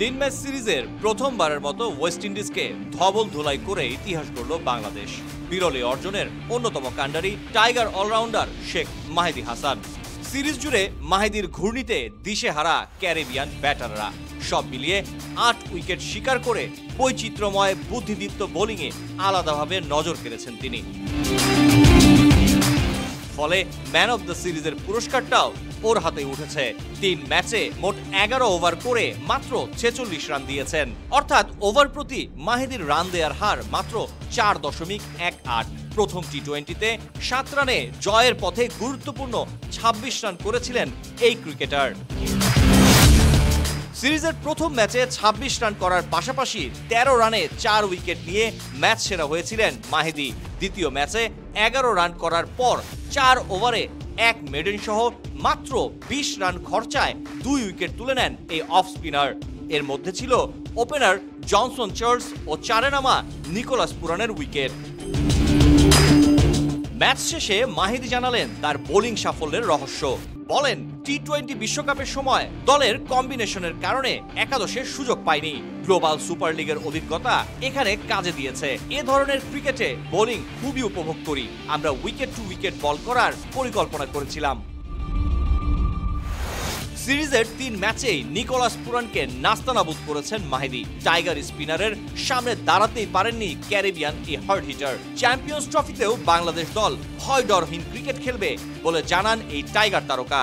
তিন ম্যাচ সিরিজের প্রথমবারের মতো ওয়েস্ট ইন্ডিজকে ধবল ধুলাই করে ইতিহাস গড়ল বাংলাদেশ। বিরলে অর্জনের অন্যতম কাণ্ডারি টাইগার অলরাউন্ডার শেখ মাহিদী হাসান। সিরিজ জুড়ে মাহিদীর ঘূর্ণিতে দিশেহারা ক্যারিবিয়ান ব্যাটাররা। সব মিলিয়ে ৮ উইকেট শিকার করে বৈচিত্র্যময় বুদ্ধিদীপ্ত বোলিংয়ে আলাদাভাবে নজর কেড়েছেন তিনি। ফলে ম্যান অব দ্য সিরিজের পুরস্কারটাও ওর হাতে উঠেছে। ৩ ম্যাচে মোট ১১ ওভার করে মাত্র ৪৬ রান দিয়েছেন, অর্থাৎ ওভার প্রতি মাহিদীর রান দেয়ার হার মাত্র ৪.১৮। প্রথম টি-20তে ৭ রানে জয়ের পথে গুরুত্বপূর্ণ ২৬ রান করেছিলেন এই ক্রিকেটার। সিরিজের প্রথম ম্যাচে ২৬ রান করার পাশাপাশি ১৩ রানে ৪ উইকেট নিয়ে ম্যাচ সেরা হয়েছিলেন মাহিদী। দ্বিতীয় ম্যাচে ১১ রান করার পর ৪ ওভারে ১ মেডেন সহ মাত্র ২০ রান খরচায় ২ উইকেট তুলে নেন এই অফ স্পিনার। এর মধ্যে ছিল ওপেনার জনসন চার্লস ও চারে নামা নিকোলাস পুরানের উইকেট। ম্যাচ শেষে মাহিদী জানালেন তার বোলিং সাফল্যের রহস্য। বলেন, টি-20 বিশ্বকাপের সময় দলের কম্বিনেশনের কারণে একাদশে সুযোগ পায়নি। গ্লোবাল সুপার লিগের অভিজ্ঞতা এখানে কাজে দিয়েছে। এ ধরনের ক্রিকেটে বোলিং খুবই উপভোগ করি। আমরা উইকেট টু উইকেট বল করার পরিকল্পনা করেছিলাম। সিরিজের ৩ ম্যাচেই নিকোলাস পুরানকে নাস্তানাবুদ করেছেন মাহিদী। টাইগার স্পিনারের সামনে দাঁড়াতেই পারেননি ক্যারিবিয়ান এই হার্ড হিটার। চ্যাম্পিয়ন্স ট্রফিতেও বাংলাদেশ দল ভয় ডরহীন ক্রিকেট খেলবে বলে জানান এই টাইগার তারকা।